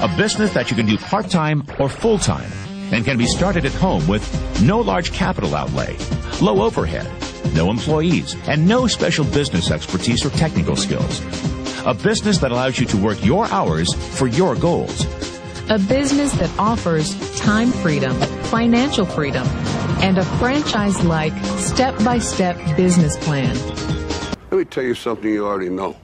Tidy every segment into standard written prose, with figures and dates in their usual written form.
A business that you can do part-time or full-time and can be started at home with no large capital outlay, low overhead, no employees, and no special business expertise or technical skills. A business that allows you to work your hours for your goals. A business that offers time freedom, financial freedom, and a franchise-like, step-by-step business plan. Let me tell you something you already know.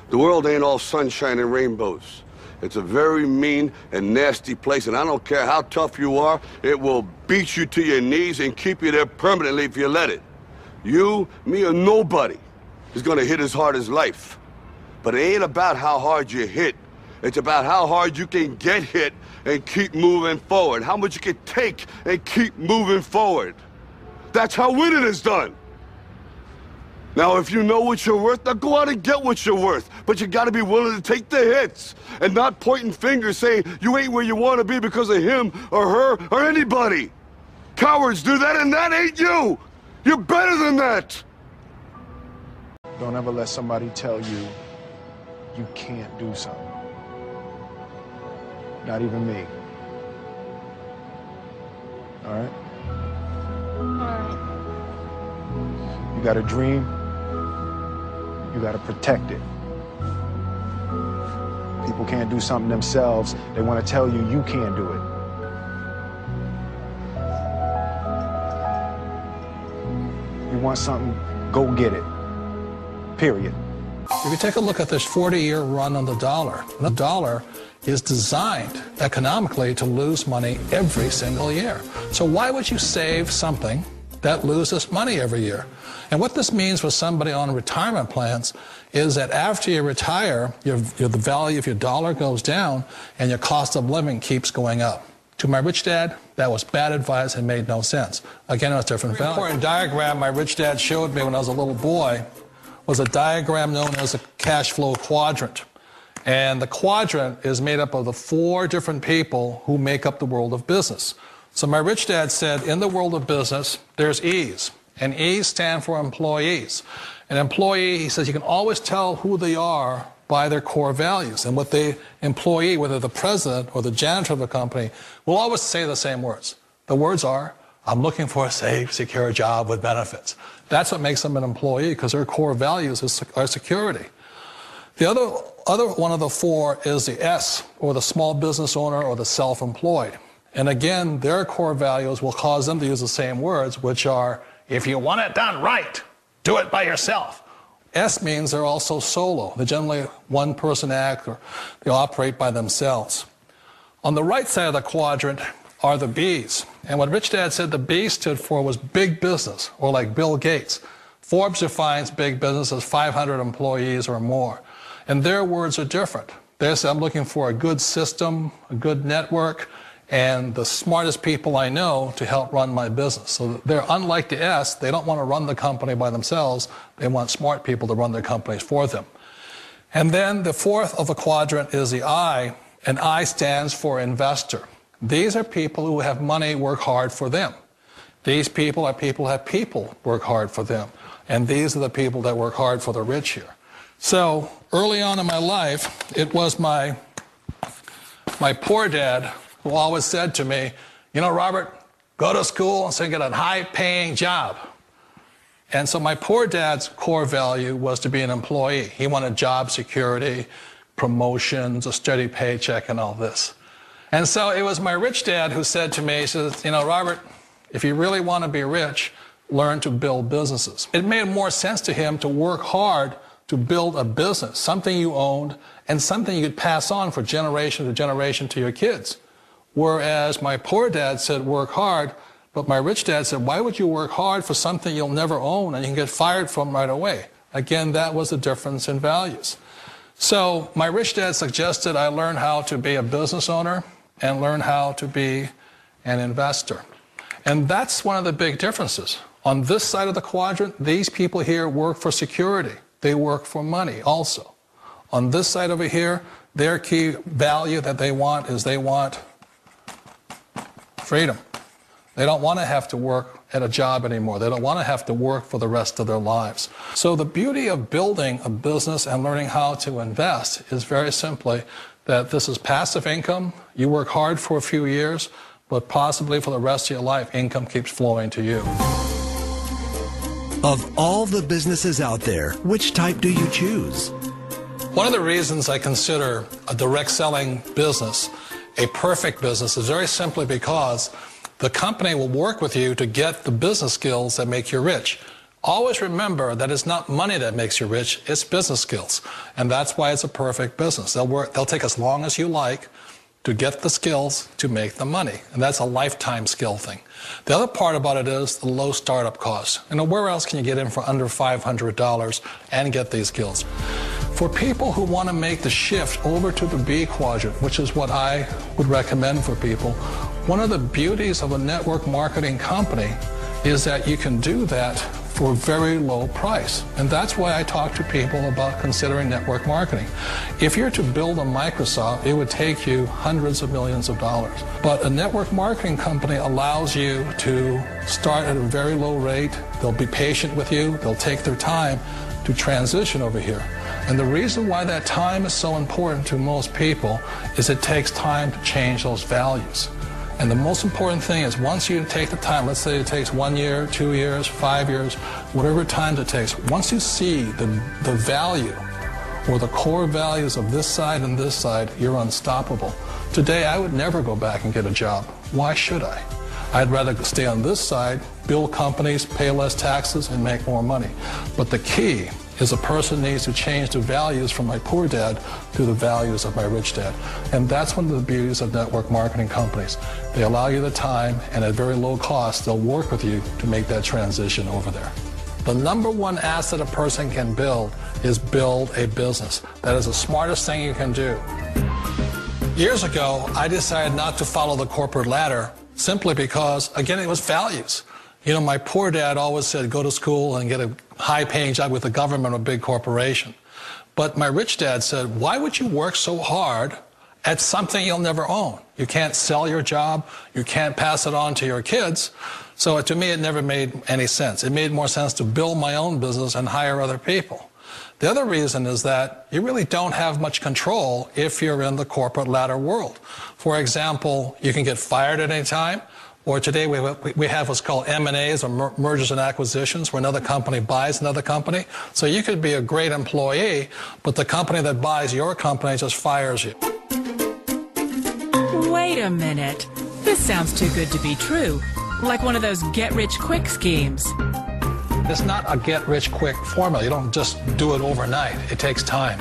The world ain't all sunshine and rainbows. It's a very mean and nasty place, and I don't care how tough you are, it will beat you to your knees and keep you there permanently if you let it. You, me, or nobody is gonna hit as hard as life. But it ain't about how hard you hit. It's about how hard you can get hit and keep moving forward. How much you can take and keep moving forward. That's how winning is done. Now, if you know what you're worth, now go out and get what you're worth. But you gotta be willing to take the hits and not pointing fingers saying you ain't where you wanna be because of him or her or anybody. Cowards do that, and that ain't you. You're better than that. Don't ever let somebody tell you you can't do something. Not even me. All right? All right. You got a dream, you got to protect it. People can't do something themselves. They want to tell you you can't do it. You want something, go get it. Period. If you take a look at this 40-year run on the dollar is designed economically to lose money every single year. So why would you save something that loses money every year? And what this means for somebody on retirement plans is that after you retire, the value of your dollar goes down and your cost of living keeps going up. To my rich dad, that was bad advice and made no sense. Again, it was different value. An important diagram my rich dad showed me when I was a little boy was a diagram known as a cash flow quadrant. And the quadrant is made up of the 4 different people who make up the world of business. So my rich dad said, in the world of business, there's E's. And E's stand for employees. An employee, he says, you can always tell who they are by their core values. And what the employee, whether the president or the janitor of the company, will always say the same words. The words are, I'm looking for a safe, secure job with benefits. That's what makes them an employee, because their core values are security. The other one of the 4 is the S, or the small business owner or the self-employed. And again, their core values will cause them to use the same words, which are, if you want it done right, do it by yourself. S means they're also solo. They're generally one-person act, or they operate by themselves. On the right side of the quadrant are the B's. And what Rich Dad said the B stood for was big business, or like Bill Gates. Forbes defines big business as 500 employees or more. And their words are different. They say, I'm looking for a good system, a good network, and the smartest people I know to help run my business. So they're unlike the S. They don't want to run the company by themselves. They want smart people to run their companies for them. And then the 4th of the quadrant is the I, and I stands for investor. These are people who have money work hard for them. These people are people who have people work hard for them. And these are the people that work hard for the rich here. So early on in my life, it was my poor dad who always said to me, you know, Robert, go to school and so get a high-paying job. And so my poor dad's core value was to be an employee. He wanted job security, promotions, a steady paycheck, and all this. And so it was my rich dad who said to me, he says, you know, Robert, if you really want to be rich, learn to build businesses. It made more sense to him to work hard to build a business, something you owned, and something you could pass on for generation to generation to your kids. Whereas my poor dad said, work hard, but my rich dad said, why would you work hard for something you'll never own and you can get fired from right away? Again, that was the difference in values. So my rich dad suggested I learn how to be a business owner and learn how to be an investor. And that's one of the big differences. On this side of the quadrant, these people here work for security. They work for money also. On this side over here, their key value that they want is they want freedom. They don't want to have to work at a job anymore. They don't want to have to work for the rest of their lives. So the beauty of building a business and learning how to invest is very simply that this is passive income. You work hard for a few years, but possibly for the rest of your life, income keeps flowing to you. Of all the businesses out there, which type do you choose? One of the reasons I consider a direct selling business a perfect business is very simply because the company will work with you to get the business skills that make you rich. Always remember that it's not money that makes you rich, it's business skills. And that's why it's a perfect business. They'll take as long as you like to get the skills to make the money. And that's a lifetime skill thing. The other part about it is the low startup cost. You know, where else can you get in for under $500 and get these skills? For people who want to make the shift over to the B quadrant, which is what I would recommend for people, one of the beauties of a network marketing company is that you can do that for a very low price. And that's why I talk to people about considering network marketing. If you're to build a Microsoft, it would take you hundreds of millions of dollars. But a network marketing company allows you to start at a very low rate. They'll be patient with you. They'll take their time to transition over here. And the reason why that time is so important to most people is it takes time to change those values. And the most important thing is once you take the time, let's say it takes 1 year, 2 years, 5 years, whatever time it takes, once you see the value or the core values of this side and this side, you're unstoppable. Today, I would never go back and get a job. Why should I? I'd rather stay on this side, build companies, pay less taxes, and make more money. But the key is a person needs to change the values from my poor dad to the values of my rich dad. And that's one of the beauties of network marketing companies. They allow you the time, and at very low cost, they'll work with you to make that transition over there. The number one asset a person can build is build a business. That is the smartest thing you can do. Years ago, I decided not to follow the corporate ladder simply because, again, it was values. You know, my poor dad always said, go to school and get a high-paying job with the government or a big corporation. But my rich dad said, why would you work so hard at something you'll never own? You can't sell your job. You can't pass it on to your kids. So to me, it never made any sense. It made more sense to build my own business and hire other people. The other reason is that you really don't have much control if you're in the corporate ladder world. For example, you can get fired at any time. Or today we have what's called M&As, or mergers and acquisitions, where another company buys another company. So you could be a great employee, but the company that buys your company just fires you. Wait a minute. This sounds too good to be true. Like one of those get-rich-quick schemes. It's not a get-rich-quick formula. You don't just do it overnight. It takes time.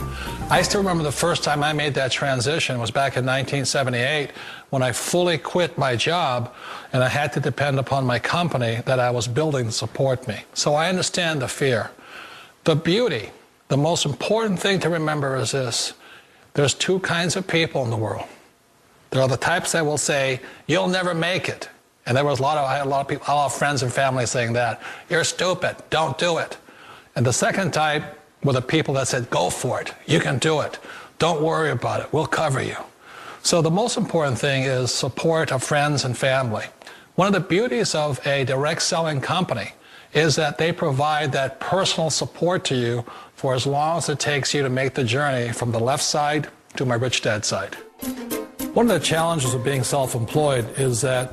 I still remember the first time I made that transition was back in 1978 when I fully quit my job and I had to depend upon my company that I was building to support me. So I understand the fear. The beauty, the most important thing to remember is this. There's two kinds of people in the world. There are the types that will say, you'll never make it. And I had a lot of people, a lot of friends and family saying that. You're stupid, don't do it. And the second type were the people that said, go for it, you can do it. Don't worry about it, we'll cover you. So the most important thing is support of friends and family. One of the beauties of a direct selling company is that they provide that personal support to you for as long as it takes you to make the journey from the left side to my rich dad side. One of the challenges of being self-employed is that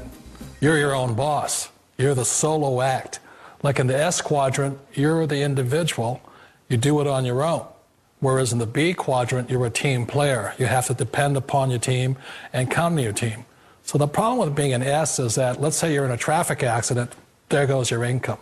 you're your own boss. You're the solo act. Like in the S quadrant, you're the individual. You do it on your own. Whereas in the B quadrant, you're a team player. You have to depend upon your team and count on your team. So the problem with being an S is that, let's say you're in a traffic accident, there goes your income.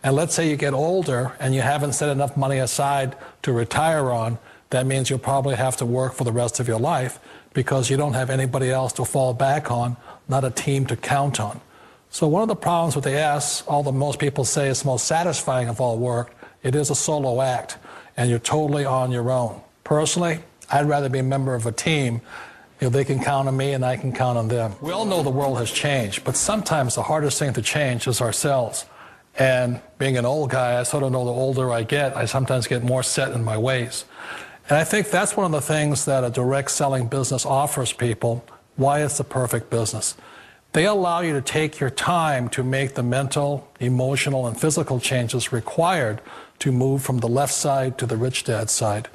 And let's say you get older and you haven't set enough money aside to retire on, that means you'll probably have to work for the rest of your life because you don't have anybody else to fall back on, not a team to count on. So one of the problems with the S, although most people say it's the most satisfying of all work, it is a solo act, and you're totally on your own. Personally, I'd rather be a member of a team. You know, they can count on me and I can count on them. We all know the world has changed, but sometimes the hardest thing to change is ourselves. And being an old guy, I sort of know the older I get, I sometimes get more set in my ways. And I think that's one of the things that a direct selling business offers people, why it's the perfect business. They allow you to take your time to make the mental, emotional, and physical changes required to move from the left side to the rich dad side.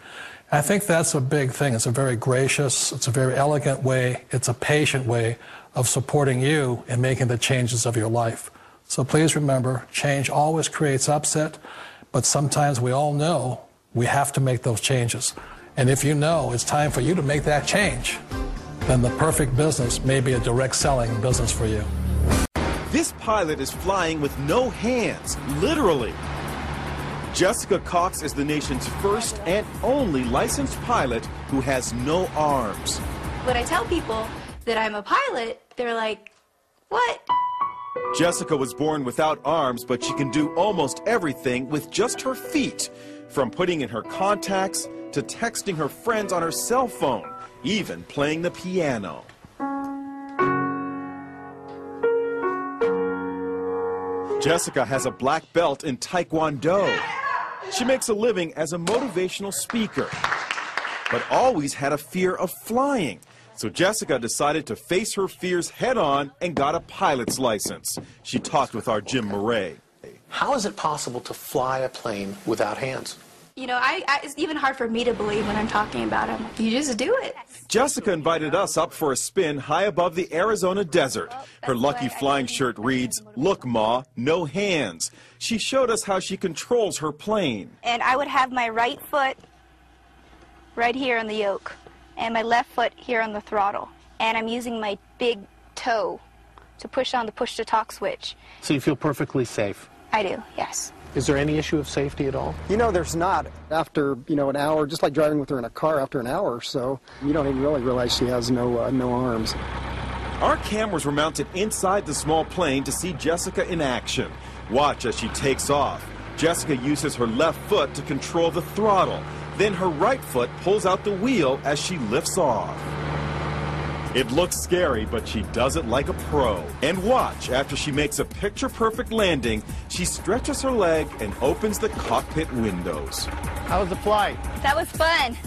I think that's a big thing. It's a very gracious, it's a very elegant way, it's a patient way of supporting you in making the changes of your life. So please remember, change always creates upset, but sometimes we all know we have to make those changes. And if you know it's time for you to make that change, then the perfect business may be a direct selling business for you. This pilot is flying with no hands, literally. Jessica Cox is the nation's first and only licensed pilot who has no arms. When I tell people that I'm a pilot, they're like, what? Jessica was born without arms, but she can do almost everything with just her feet, from putting in her contacts to texting her friends on her cell phone, even playing the piano. Jessica has a black belt in Taekwondo. She makes a living as a motivational speaker, but always had a fear of flying. So Jessica decided to face her fears head-on and got a pilot's license. She talked with our Jim Murray. How is it possible to fly a plane without hands? You know, it's even hard for me to believe when I'm talking about them. You just do it. Jessica invited us up for a spin high above the Arizona desert. Her lucky flying shirt reads, "Look, Ma, no hands." She showed us how she controls her plane. And I would have my right foot right here on the yoke, and my left foot here on the throttle. And I'm using my big toe to push on the push-to-talk switch. So you feel perfectly safe? I do, yes. Is there any issue of safety at all? You know, there's not. After, an hour, just like driving with her in a car, after an hour or so, you don't even really realize she has no arms. Our cameras were mounted inside the small plane to see Jessica in action. Watch as she takes off. Jessica uses her left foot to control the throttle. Then her right foot pulls out the wheel as she lifts off. It looks scary, but she does it like a pro. And watch, after she makes a picture-perfect landing, she stretches her leg and opens the cockpit windows. How was the flight? That was fun.